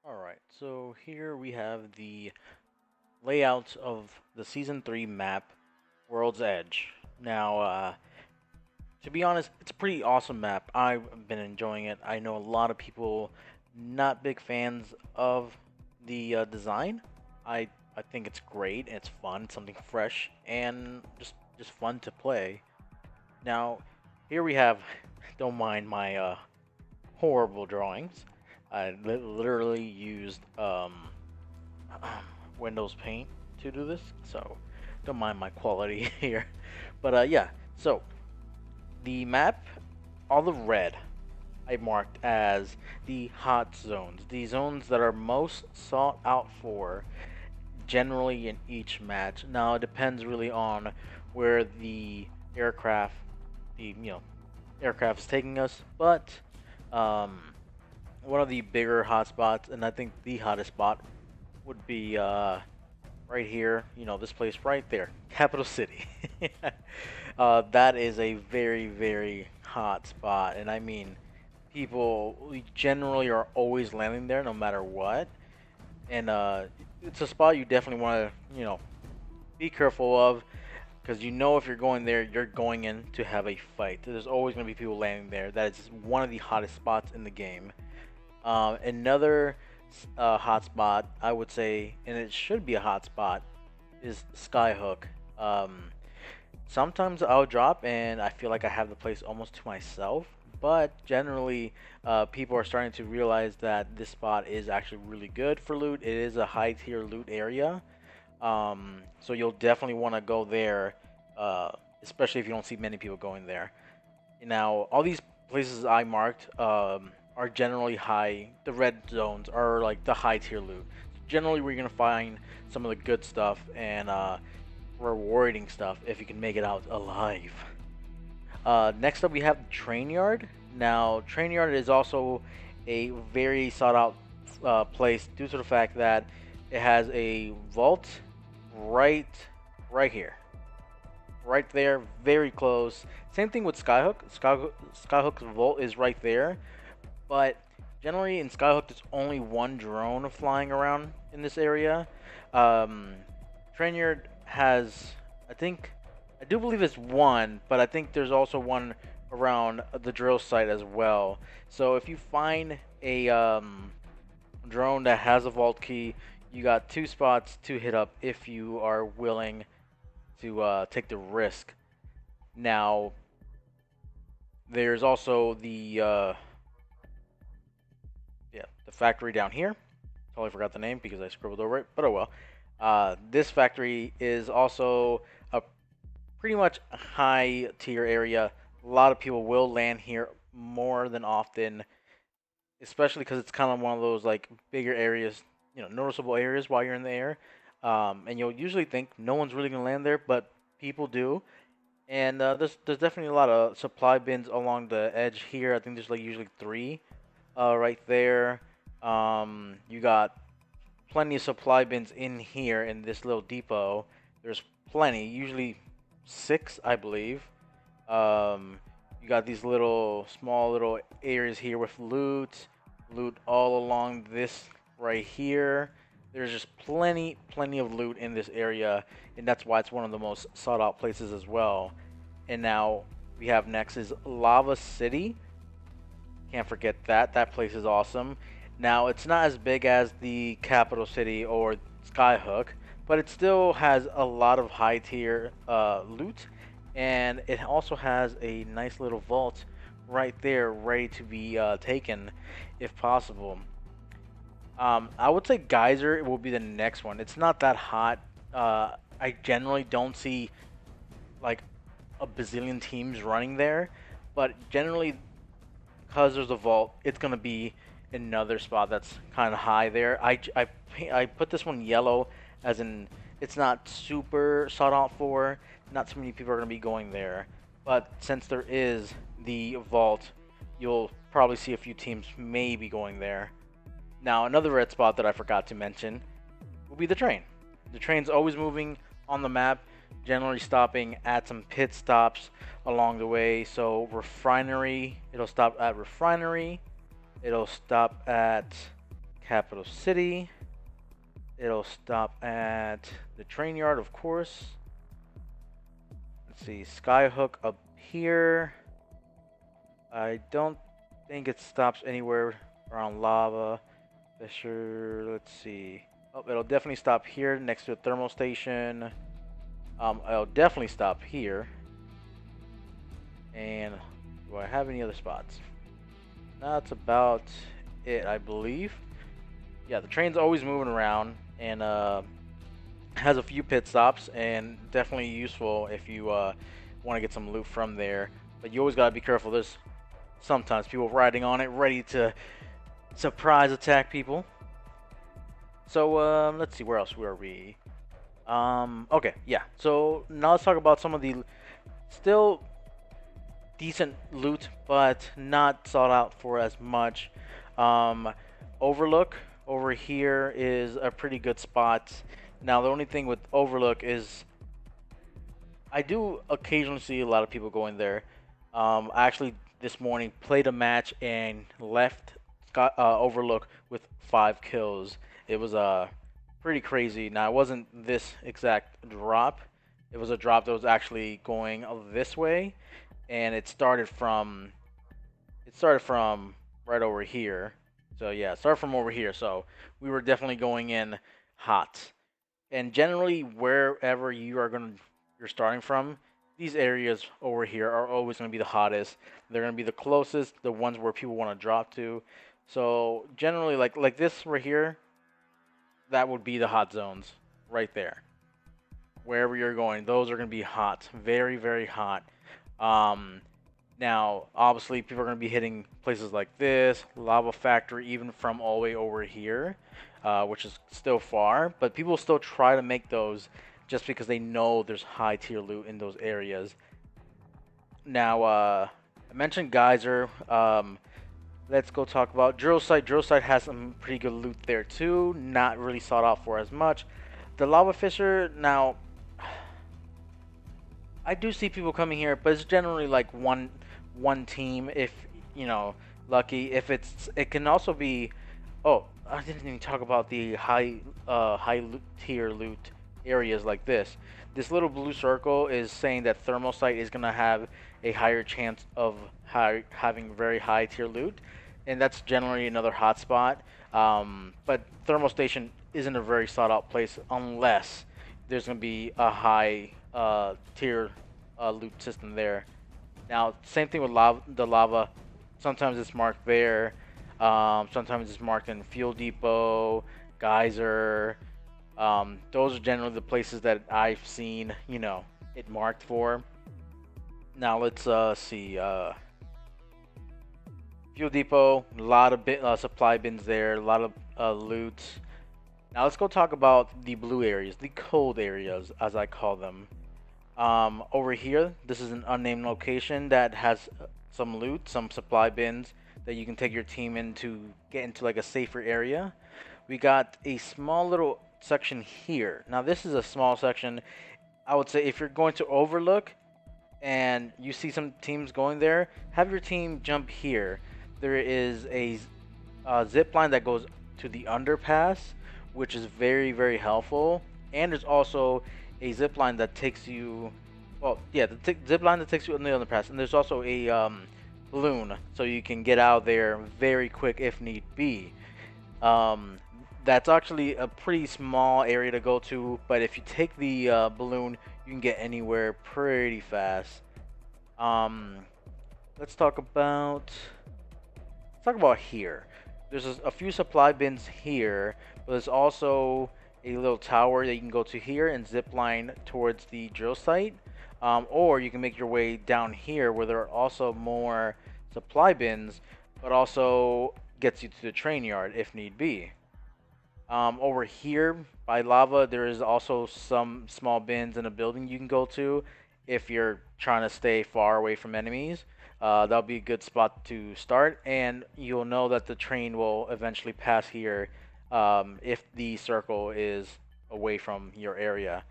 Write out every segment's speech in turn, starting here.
Alright, so here we have the layout of the Season 3 map, World's Edge. Now, to be honest, it's a pretty awesome map. I've been enjoying it. I know a lot of people not big fans of the design. I think it's great, it's fun, something fresh, and just fun to play. Now, here we have, don't mind my horrible drawings. I literally used Windows Paint to do this, so don't mind my quality here. But yeah, so the map, all the red I marked as the hot zones, the zones that are most sought out for generally in each match. Now it depends really on where the aircraft, the aircraft is taking us, but um, one of the bigger hotspots, and I think the hottest spot would be right here. This place right there, Capital City. That is a very, very hot spot, and I mean, people generally are always landing there no matter what. And it's a spot you definitely want to, be careful of because if you're going there, you're going in to have a fight. There's always going to be people landing there. That is one of the hottest spots in the game. Another hotspot, I would say, and it should be a hotspot, is Skyhook. Um, Sometimes I'll drop and I feel like I have the place almost to myself, but generally, people are starting to realize that this spot is actually really good for loot. It is a high tier loot area, so you'll definitely want to go there, especially if you don't see many people going there. Now, all these places I marked are generally high. The red zones are like the high tier loot. Generally, we're gonna find some of the good stuff and rewarding stuff if you can make it out alive. Next up, we have the Train Yard. Now, Train Yard is also a very sought out place due to the fact that it has a vault right, right here right there, very close. Same thing with Skyhook. Skyhook's vault is right there, but generally in Skyhook, there's only one drone flying around in this area. Um, Trainyard has, I do believe it's one, but I think there's also one around the drill site as well. So if you find a drone that has a vault key, you got two spots to hit up if you are willing to take the risk. Now, there's also the factory down here. Totally forgot the name because I scribbled over it, but oh well. This factory is also a pretty much high tier area. A lot of people will land here more than often, especially because it's kind of one of those like bigger areas, noticeable areas while you're in the air. And you'll usually think no one's really gonna land there, but people do. And there's definitely a lot of supply bins along the edge here. I think there's like usually three, right there. You got plenty of supply bins in here in this little depot. There's plenty, usually six, I believe. You got these little small little areas here with loot all along this right here. There's just plenty of loot in this area, and that's why it's one of the most sought out places as well. And now we have next is Lava City. Can't forget that. That place is awesome. Now it's not as big as the capital city or Skyhook, but it still has a lot of high tier loot, and it also has a nice little vault right there, ready to be taken, if possible. I would say Geyser will be the next one. It's not that hot. I generally don't see like a bazillion teams running there, but generally because there's a vault, it's gonna be another spot that's kind of high there. I put this one yellow as in it's not super sought out for. Not so many people are gonna be going there, but since there is the vault, you'll probably see a few teams maybe going there. Now, another red spot that I forgot to mention will be the train. The train's always moving on the map, generally stopping at some pit stops along the way. So, refinery, it'll stop at refinery, it'll stop at Capital City. It'll stop at the train yard, of course. Let's see, Skyhook up here. I don't think it stops anywhere around Lava. Fisher, let's see. Oh, it'll definitely stop here next to the thermal station. It'll definitely stop here. And do I have any other spots? That's about it, I believe. Yeah, the train's always moving around and has a few pit stops and definitely useful if you want to get some loot from there. But you always gotta be careful. There's sometimes people riding on it, ready to surprise attack people. So let's see, where else were we? Okay, yeah. So now let's talk about some of the still decent loot, but not sought out for as much. Overlook over here is a pretty good spot. Now the only thing with Overlook is I do occasionally see a lot of people going there. I actually this morning played a match and left Overlook with 5 kills. It was pretty crazy. Now it wasn't this exact drop. It was a drop that was actually going this way, and it started from right over here. So yeah, it started from over here. So we were definitely going in hot. And generally, wherever you're starting from, these areas over here are always gonna be the hottest. They're gonna be the closest, the ones where people want to drop to. So generally, like this right here, that would be the hot zones right there. Wherever you're going, those are gonna be hot, very very hot. Um, Now, obviously, people are going to be hitting places like this, Lava Factory, even from all the way over here, which is still far. But people still try to make those just because they know there's high tier loot in those areas. Now, I mentioned Geyser. Let's go talk about Drill Site. Drill Site has some pretty good loot there too. Not really sought out for as much. The Lava Fisher, now, I do see people coming here, but it's generally like one team if you know lucky. If it can also be. Oh, I didn't even talk about the high tier loot areas like this. This little blue circle is saying that Thermal Site is gonna have a higher chance of having very high tier loot, and that's generally another hotspot. But Thermal Station isn't a very sought out place unless there's gonna be a high tier loot system there. Now, same thing with the lava. Sometimes it's marked there. Sometimes it's marked in Fuel Depot, Geyser. Those are generally the places that I've seen, it marked for. Now let's see. Fuel Depot, a lot of supply bins there, a lot of loot. Now let's go talk about the blue areas, the cold areas, as I call them. Over here, this is an unnamed location that has some loot, some supply bins that you can take your team in to get into like a safer area. We got a small little section here. Now this is a small section. I would say if you're going to Overlook and you see some teams going there, have your team jump here. There is a zip line that goes to the underpass, which is very, very helpful. And there's also a zip line that takes you, well, yeah, the zip line that takes you on the underpass. And there's also a balloon, so you can get out there very quick if need be. That's actually a pretty small area to go to, but if you take the balloon, you can get anywhere pretty fast. Let's talk about here. There's a few supply bins here, but there's also a little tower that you can go to here and zip line towards the drill site. Or you can make your way down here where there are also more supply bins, but also gets you to the train yard if need be. Over here by lava, there is also some small bins in a building you can go to if you're trying to stay far away from enemies. That'll be a good spot to start, and you'll know that the train will eventually pass here if the circle is away from your area.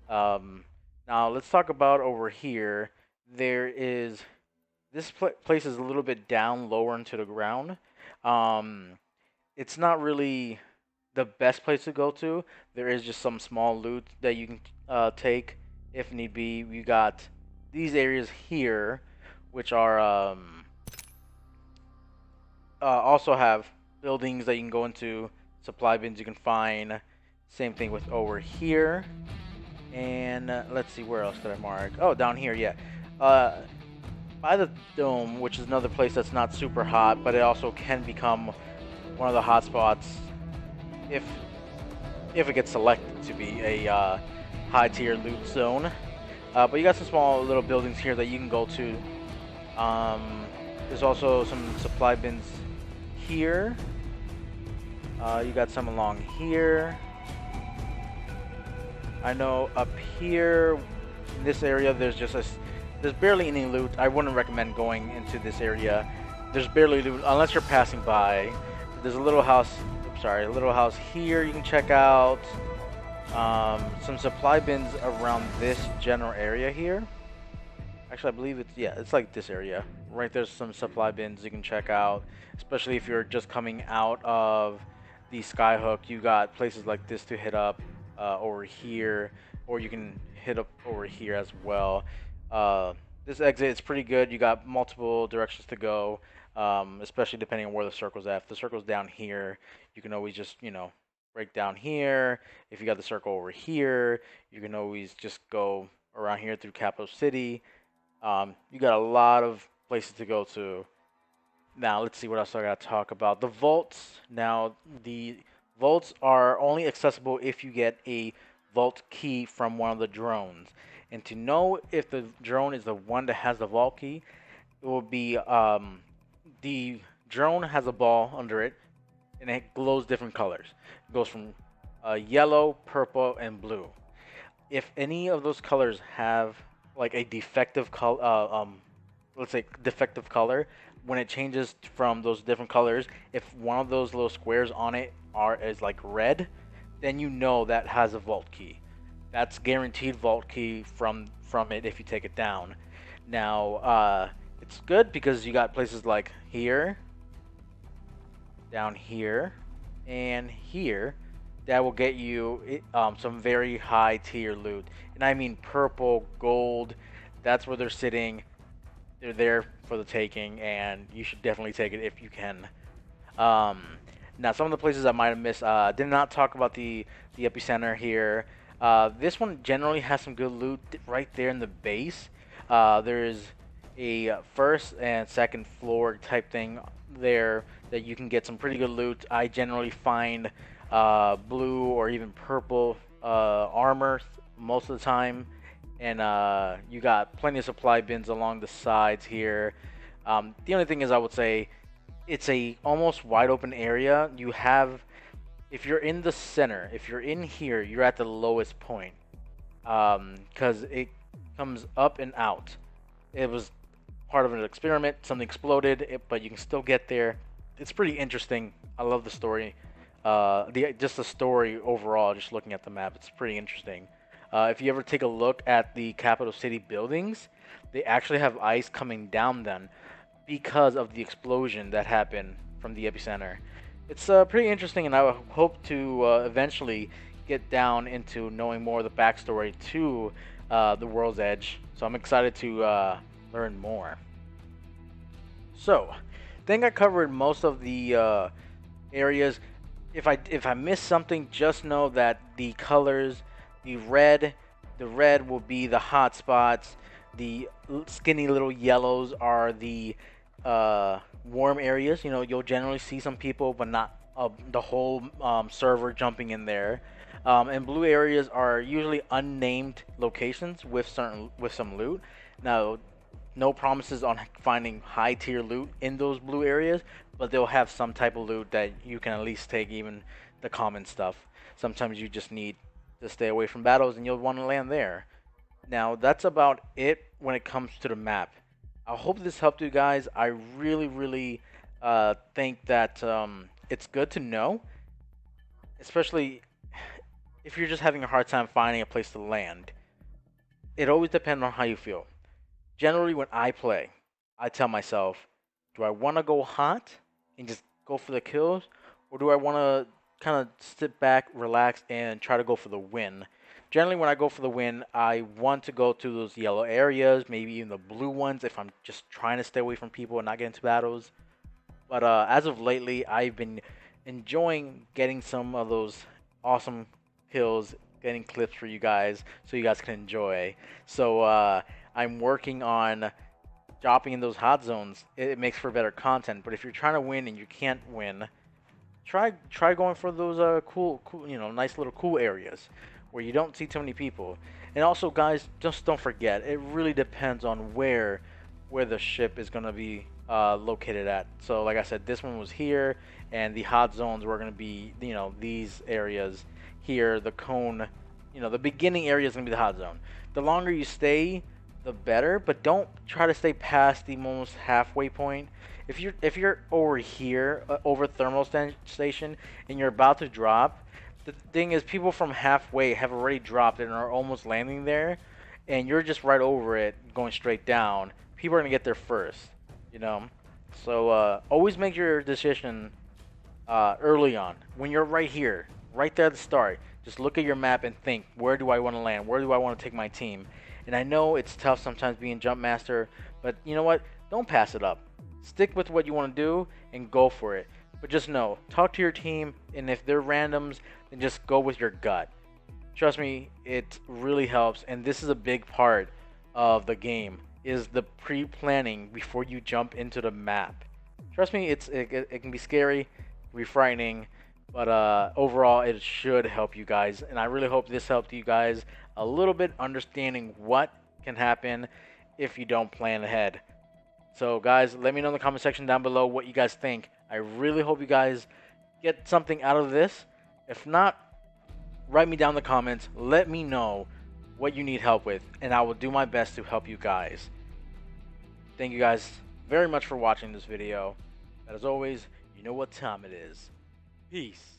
Now let's talk about over here. There is this place is a little bit down lower into the ground. it's not really the best place to go to. There is just some small loot that you can take if need be. You got these areas here, which are also have buildings that you can go into, supply bins you can find. Same thing with over here. And let's see, where else did I mark? Oh, down here, yeah. Uh, by the dome, which is another place that's not super hot, but it also can become one of the hot spots if it gets selected to be a high tier loot zone. But you got some small little buildings here that you can go to. There's also some supply bins here. You got some along here. I know up here in this area there's barely any loot. I wouldn't recommend going into this area. There's barely loot unless you're passing by. There's a little house. Oops, sorry, a little house here you can check out. Some supply bins around this general area here. Actually, I believe it's like this area. Right there's some supply bins you can check out, especially if you're just coming out of the Skyhook. You got places like this to hit up over here, or you can hit up over here as well. This exit is pretty good. You got multiple directions to go, especially depending on where the circle's at. If the circle's down here, you can always just, break down here. If you got the circle over here, you can always just go around here through Capital City. You got a lot of places to go to. Now, let's see what else I got to talk about. The vaults. Now, the vaults are only accessible if you get a vault key from one of the drones. And to know if the drone is the one that has the vault key, it will be the drone has a ball under it, and it glows different colors. It goes from yellow, purple, and blue. If any of those colors have like a defective color, let's say defective color, when it changes from those different colors, if one of those little squares on it is like red, then you know that has a vault key. That's guaranteed vault key from it if you take it down. Now, it's good because you got places like here, down here, and here that will get you some very high tier loot. And I mean purple, gold. That's where they're sitting. They're there for the taking, and you should definitely take it if you can. Um, Now, some of the places I might have missed. Did not talk about the epicenter here. This one generally has some good loot right there in the base. There's a first and second floor type thing there that you can get some pretty good loot. I generally find blue or even purple armor most of the time, and you got plenty of supply bins along the sides here. The only thing is, I would say it's a almost wide open area. You have, if you're in the center, if you're in here, you're at the lowest point, because it comes up and out. It was part of an experiment. Something exploded, but you can still get there. It's pretty interesting. I love the story. Just the story overall. Just looking at the map, it's pretty interesting. If you ever take a look at the capital city buildings, they actually have ice coming down them because of the explosion that happened from the epicenter. It's pretty interesting, and I hope to eventually get down into knowing more of the backstory to the World's Edge. So I'm excited to learn more. So, I think I covered most of the areas. If I miss something, just know that the colors, the red will be the hot spots. The skinny little yellows are the warm areas. You'll generally see some people, but not the whole server jumping in there. And blue areas are usually unnamed locations with some loot. Now, no promises on finding high tier loot in those blue areas, but they'll have some type of loot that you can at least take, even the common stuff. Sometimes you just need to stay away from battles, and you'll want to land there. Now, that's about it when it comes to the map. I hope this helped you guys. I really, really think that it's good to know, especially if you're just having a hard time finding a place to land. It always depends on how you feel. Generally, when I play, I tell myself, do I want to go hot and just go for the kills, or do I want to kind of sit back, relax, and try to go for the win? Generally, when I go for the win, I want to go to those yellow areas, maybe even the blue ones if I'm just trying to stay away from people and not get into battles. But as of lately, I've been enjoying getting some of those awesome kills, getting clips for you guys so you guys can enjoy. So I'm working on dropping in those hot zones. It makes for better content. But if you're trying to win and you can't win, try going for those cool, nice little cool areas where you don't see too many people. And also, guys, just don't forget, it really depends on where the ship is gonna be located at. So, like I said, this one was here, and the hot zones were gonna be, these areas here. The cone, the beginning area is gonna be the hot zone. The longer you stay, the better. But don't try to stay past the almost halfway point. If you're over here, over thermal station, and you're about to drop, the thing is, people from halfway have already dropped and are almost landing there, and you're just right over it, going straight down. People are gonna get there first, you know. So always make your decision early on when you're right here, right there at the start. Just look at your map and think, where do I want to land? Where do I want to take my team? And I know it's tough sometimes being jump master, but you know what? Don't pass it up. Stick with what you want to do and go for it. But just know, talk to your team, and if they're randoms, then just go with your gut. Trust me, it really helps, and this is a big part of the game, is the pre-planning before you jump into the map. Trust me, it can be scary, be frightening, but overall it should help you guys, and I really hope this helped you guys a little bit understanding what can happen if you don't plan ahead. So guys, let me know in the comment section down below what you guys think. I really hope you guys get something out of this. If not, write me down in the comments. Let me know what you need help with, and I will do my best to help you guys. Thank you guys very much for watching this video. And as always, you know what time it is. Peace.